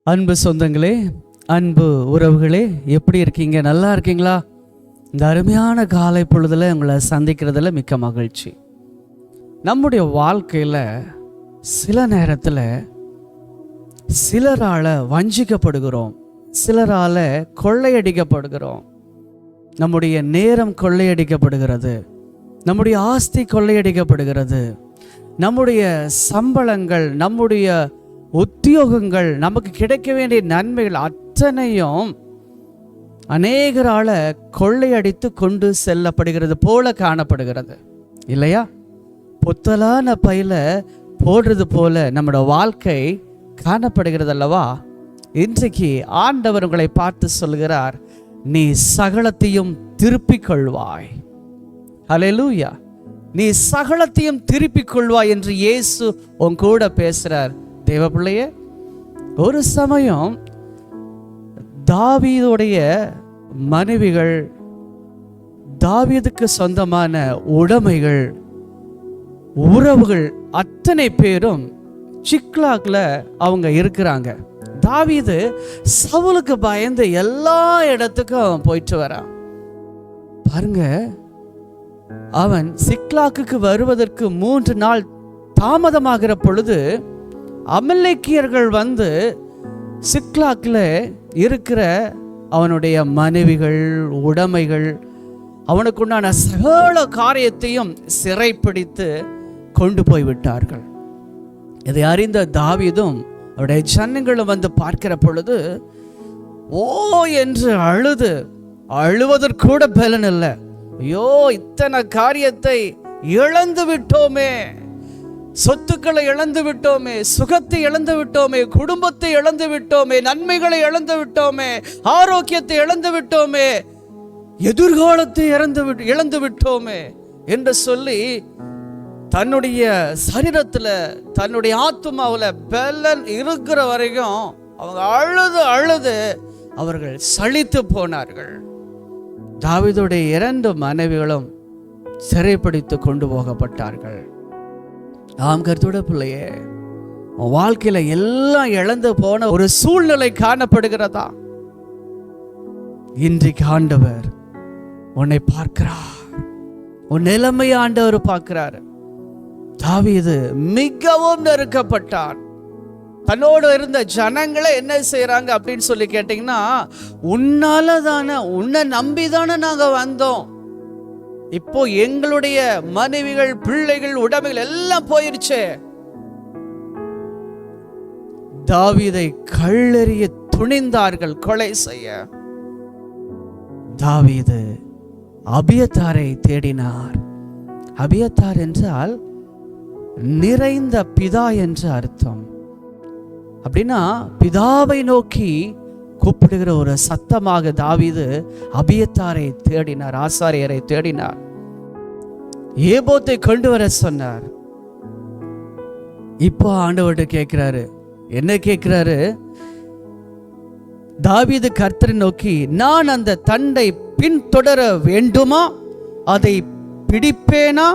அன்பு சொந்தங்களே, அன்பு உறவுகளே, எப்படி இருக்கீங்க? நல்லா இருக்கீங்களா? இந்த அருமையான காலை பொழுதுல உங்களை சந்திக்கிறதுல மிக்க மகிழ்ச்சி. நம்முடைய வாழ்க்கையில் சில நேரத்தில் சிலரால் வஞ்சிக்கப்படுகிறோம், சிலரால் கொள்ளையடிக்கப்படுகிறோம். நம்முடைய நேரம் கொள்ளையடிக்கப்படுகிறது, நம்முடைய ஆஸ்தி கொள்ளையடிக்கப்படுகிறது, நம்முடைய சம்பளங்கள், நம்முடைய உத்தியோகங்கள், நமக்கு கிடைக்க வேண்டிய நன்மைகள் அத்தனையும் அநேகரால கொள்ளையடித்து கொண்டு செல்லப்படுகிறது போல காணப்படுகிறது இல்லையா? பொத்தலான பையில போடுறது போல நம்மளோட வாழ்க்கை காணப்படுகிறது அல்லவா? இன்றைக்கு ஆண்டவர் உங்களை பார்த்து சொல்கிறார், நீ சகலத்தையும் திருப்பிக் கொள்வாய். ஹல்லேலூயா! நீ சகலத்தையும் திருப்பிக் கொள்வாய் என்று இயேசு உன் கூட பேசுறார். தேவ பிள்ளையே, ஒரு சமயம் தாவீதுடைய மனைவிகள், தாவீதுக்கு சொந்தமான உடைமைகள், உறவுகள் அத்தனை பேரும் சிக்லாக்ல அவங்க இருக்கிறாங்க. தாவீது சவுலுக்கு பயந்து எல்லா இடத்துக்கும் போயிட்டு வரான். பாருங்க, அவன் சிக்லாக்கு வருவதற்கு 3 நாள் தாமதமாகிற பொழுது அமலேக்கியர்கள் வந்து சிக்லாக்கில் இருக்கிற அவனுடைய மனைவிகள், உடைமைகள், அவனுக்குண்டான சகல காரியத்தையும் சிறைப்பிடித்து கொண்டு போய்விட்டார்கள். இதை அறிந்த தாவீதும் அவருடைய ஜனங்களும் வந்து பார்க்கிற பொழுது ஓ என்று அழுவதற்கூட பலன் இல்லை. ஐயோ, இத்தனை காரியத்தை இழந்து விட்டோமே, சொத்துக்களை இழந்து விட்டோமே, சுகத்தை இழந்து விட்டோமே, குடும்பத்தை இழந்து விட்டோமே, நன்மைகளை இழந்து விட்டோமே, ஆரோக்கியத்தை இழந்து விட்டோமே, எதிர்காலத்தை இழந்து விட்டோமே என்று சொல்லி தன்னுடைய சரீரத்தில், தன்னுடைய ஆத்துமாவில் பலன் இருக்கிற வரைக்கும் அவங்க அழுது அவர்கள் சலித்து போனார்கள். தாவீதுடைய 2 மனைவிகளும் சிறைப்பிடித்து கொண்டு போகப்பட்டார்கள். ஆம் கர்த்தருடைய பிள்ளையே, வாழ்க்கையில எல்லாம் இழந்து போன ஒரு சூழ்நிலை காணப்படுகிறதா? இன்றைக்கு ஆண்டவர் உன்னை பார்க்கிறார், உன் நிலைமையை ஆண்டவர் பார்க்கிறார். தாவீது மிகவும் நெருக்கப்பட்டான். தன்னோடு இருந்த ஜனங்களை என்ன செய்யறாங்க அப்படின்னு சொல்லி கேட்டீங்கன்னா, உன்னால தானே, உன்னை நம்பிதானே நாங்க வந்தோம், இப்போ எங்களுடைய மனைவிகள், பிள்ளைகள், உடைமைகள் எல்லாம் போயிருச்சே. தாவீதை கல்லெறிய துணிந்தார்கள் கொலை செய்ய. தாவீது அபியத்தாரை தேடினார். அபியத்தார் என்றால் நிறைந்த பிதா என்று அர்த்தம். அப்படின்னா பிதாவை நோக்கி கூப்பிடுகிற ஒரு சத்தமாக தாவீது அபியத்தாரை தேடினார், ஆசாரியரை தேடினார். ஏபோத்தை கொண்டு வர சொன்னார். இப்போ ஆண்டவர்கிட்ட கேட்கிறாரு, என்ன கேட்கிறாரு? தாவீது கர்த்தரை நோக்கி, நான் அந்த தண்டை பின்தொடர வேண்டுமா, அதை பிடிப்பேனா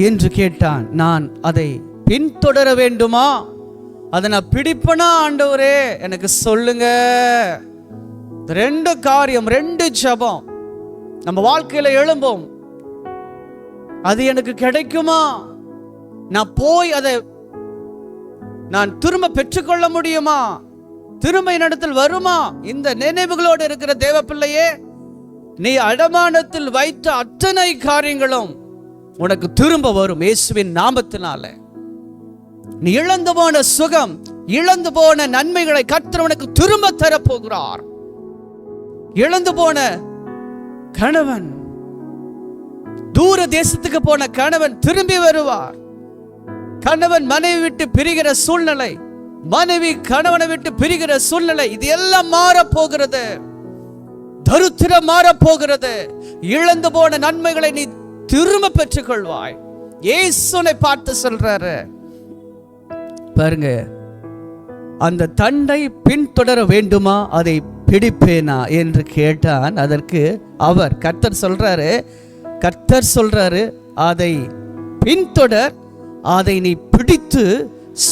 என்று கேட்டான். நான் அதை பின்தொடர வேண்டுமா, அதை நான் பிடிப்பனா ஆண்டவரே, எனக்கு சொல்லுங்க. 2 காரியம், 2 ஜெபம் நம்ம வாழ்க்கையில எழும்போம். அது எனக்கு கிடைக்குமா, நான் போய் அதை நான் திரும்ப பெற்றுக்கொள்ள முடியுமா, திரும்ப என்னிடத்தில் வருமா? இந்த நினைவுகளோடு இருக்கிற தேவ பிள்ளையே, நீ அடமானத்தில் வைத்த அத்தனை காரியங்களும் உனக்கு திரும்ப வரும் இயேசுவின் நாமத்தினால. நீ இழந்து போன சுகம், இழந்து போன நன்மைகளை கர்த்தர் உனக்கு திரும்ப தரப்போகிறார். இழந்து போன கணவன், தூர தேசத்துக்கு போன கணவன் திரும்பி வருவார். கணவன் மனைவி விட்டு பிரிகிற சூழ்நிலை, மனைவி கணவனை விட்டு பிரிகிற சூழ்நிலை, இது எல்லாம் மாறப்போகிறது. தரித்திரம் மாறப்போகிறது. இழந்து போன நன்மைகளை நீ திரும்ப பெற்றுக்கொள்வாய். இயேசுவை பார்த்து சொல்றாரு பாருங்க, அந்த தண்டை பின்தொடர வேண்டுமா, அதை பிடிப்பேனா என்று கேட்டான். அதற்கு அவர் கர்த்தர் சொல்றாரு, அதை பின்தொடர், அதை நீ பிடித்து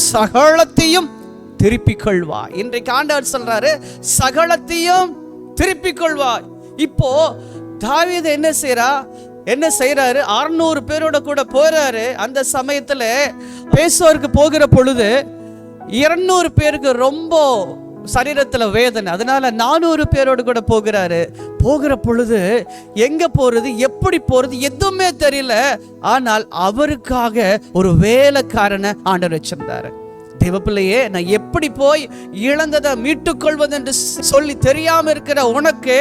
சகலத்தையும் திருப்பிக் கொள்வாய். இன்றைக்கு ஆண்டவர் சொல்றாரு, சகலத்தையும் திருப்பிக் கொள்வாய். இப்போ தாவீது என்ன செய்யறாரு? 600 பேரோட கூட போறாரு. அந்த சமயத்துல பேசுவதற்கு போகிற பொழுது 200 பேருக்கு ரொம்ப சரீரத்துல வேதனை, அதனால 400 பேரோடு கூட போகிற பொழுது எங்க போறது, எப்படி போறது எதுவுமே தெரியல. ஆனால் அவருக்காக ஒரு வேலைக்காரனை ஆண்டவர் வச்சிருந்தாரு. தேவப்பிள்ளையே, நான் எப்படி போய் இழந்ததை மீட்டுக் கொள்வது என்று சொல்லி தெரியாம இருக்கிற உனக்கு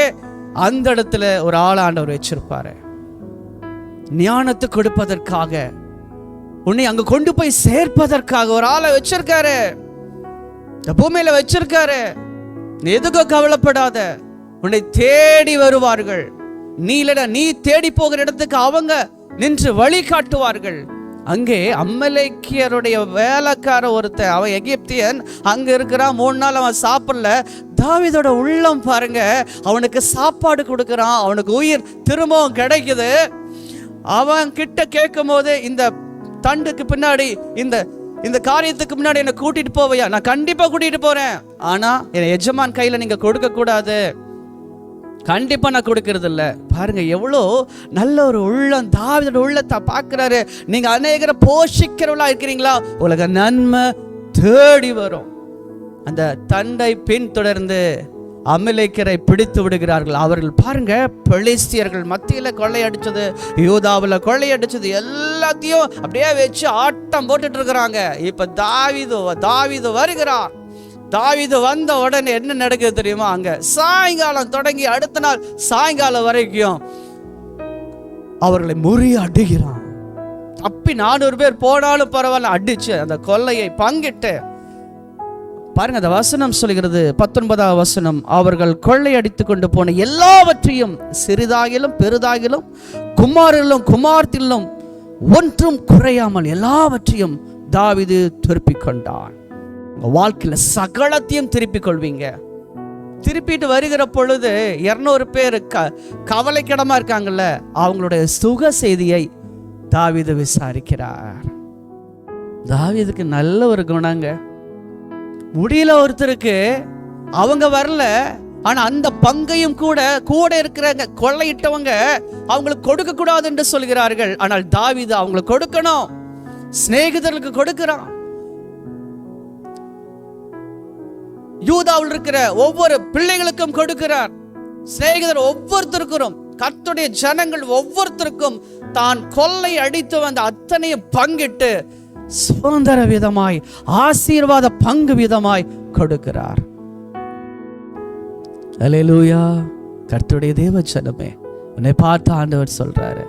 அந்த இடத்துல ஒரு ஆள் ஆண்டவர் வச்சிருப்பாரு. ஞானத்தை கொடுப்பதற்காக, உன்னை அங்க கொண்டு போய் சேர்ப்பதற்காக ஒரு ஆளை வச்சிருக்காரு, இந்த பூமியில வச்சிருக்காரு. நீ எதுக்கும் கவலைப்படாத, உன்னை தேடி வருவார்கள். நீ இல்லடா, நீ தேடி போகிற இடத்துக்கு அவங்க நின்று வழி காட்டுவார்கள். அங்கே அமலேக்கியருடைய வேலைக்கார ஒருத்தன், அவன் எகிப்தியன், அங்க இருக்கிறான். 3 நாள் அவன் சாப்பிடல. தாவீதோட உள்ளம் பாருங்க, அவனுக்கு சாப்பாடு கொடுக்கறான், அவனுக்கு உயிர் திரும்பவும் கிடைக்குது. அவன் கிட்ட கேட்கும் போது, இந்த தண்டுக்கு பின்னாடி, இந்த காரியத்துக்கு முன்னாடி என்னை கூட்டிட்டு போவையா? நான் கண்டிப்பா கூட்டிட்டு போறேன், ஆனா என் எஜமான் கையில நீங்க கொடுக்க கூடாது, கண்டிப்பா நான் கொடுக்கறது இல்ல. பாருங்க எவ்வளோ நல்ல ஒரு உள்ளம். தாவீதோட உள்ளத்தை பார்க்கிறாரு. நீங்க அநேகரை போஷிக்கிறவளா இருக்கிறீங்களா, உலக நன்மை தேடி வரும். அந்த தண்டை பின்தொடர்ந்து அமலேக்கியரை பிடித்து விடுகிறார்கள். அவர்கள் பாருங்க, பெலிஸ்தியர்கள் மத்தியில கொள்ளையடிச்சது, யூதாவில் கொள்ளையடிச்சது எல்லாத்தையும் அப்படியே வச்சு ஆட்டம் போட்டுட்டு இருக்கிறாங்க. இப்ப தாவீது வருகிறார். தாவீது வந்த உடனே என்ன நடக்குது தெரியுமா? அங்க சாயங்காலம் தொடங்கி அடுத்த நாள் சாயங்காலம் வரைக்கும் அவர்களை முறியடிக்கிறான். தப்பி 400 பேர் போனாலும் பரவாயில்ல, அடிச்சு அந்த கொள்ளையை பங்கிட்டு. பாருங்க, அந்த வசனம் சொல்கிறது, 19வது வசனம், அவர்கள் கொள்ளையடித்து கொண்டு போன எல்லாவற்றையும், சிறிதாகிலும் பெரிதாகிலும், குமாரர்களும் குமார்த்திலும் ஒன்றும் குறையாமல் எல்லாவற்றையும் தாவீது திருப்பிக் கொண்டான். வாழ்க்கையில சகலத்தையும் திருப்பிக் கொள்வீங்க. திருப்பிட்டு வருகிற பொழுது 200 பேர் கவலைக்கிடமா இருக்காங்கல்ல, அவங்களுடைய சுக செய்தியை தாவீது விசாரிக்கிறார். தாவீதுக்கு நல்ல ஒரு குணங்க. முடியல ஒருத்தருக்கு, அவங்க வரல, ஆனா அந்த பங்கையும் கூட இருக்கிற கொள்ளையிட்டவங்க அவங்களுக்கு கொடுக்க கூடாது என்று சொல்கிறார்கள். ஆனால் தாவீது அவங்களுக்கு கொடுக்கணும், சிநேகிதர்களுக்கு கொடுக்கிறான். யூதாவில் இருக்கிற ஒவ்வொரு பிள்ளைகளுக்கும் கொடுக்கிறார். சிநேகிதர் ஒவ்வொருத்தருக்கும், கர்த்தருடைய ஜனங்கள் ஒவ்வொருத்தருக்கும் தான் கொள்ளை அடித்து வந்த அத்தனையும் பங்கிட்டு சுதந்திர விதமாய், ஆசீர்வாத பங்கு விதமாய் கொடுக்கிறார். அல்லேலூயா. கர்த்தருடைய தேவ ஜனமே, உன்னை பார்த்து ஆண்டவர் சொல்றாரு,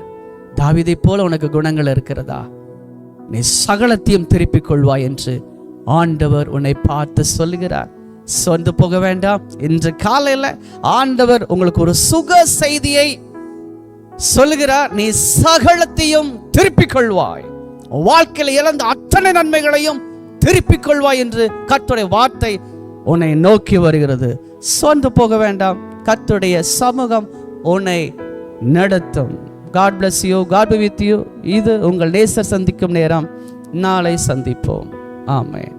தாவீதை போல உனக்கு குணங்கள் இருக்கிறதா? நீ சகலத்தையும் திருப்பிக் கொள்வாய் என்று ஆண்டவர் உன்னை பார்த்து சொல்லுகிறார். சொந்து போக வேண்டாம். இன்று காலையில ஆண்டவர் உங்களுக்கு ஒரு சுக செய்தியை சொல்லுகிறார். நீ சகலத்தையும் திருப்பிக் கொள்வாய், வாழ்க்கையில் இழந்த அத்தனை நன்மைகளையும் திருப்பிக் கொள்வாய் என்று கர்த்தருடைய வார்த்தை உன்னை நோக்கி வருகிறது. சொந்து போக வேண்டாம். கர்த்தருடைய சமூகம் உன்னை நடத்தும். God bless you. God be with you. இது உங்கள் நேசர் சந்திக்கும் நேரம். நாளை சந்திப்போம். ஆமென்.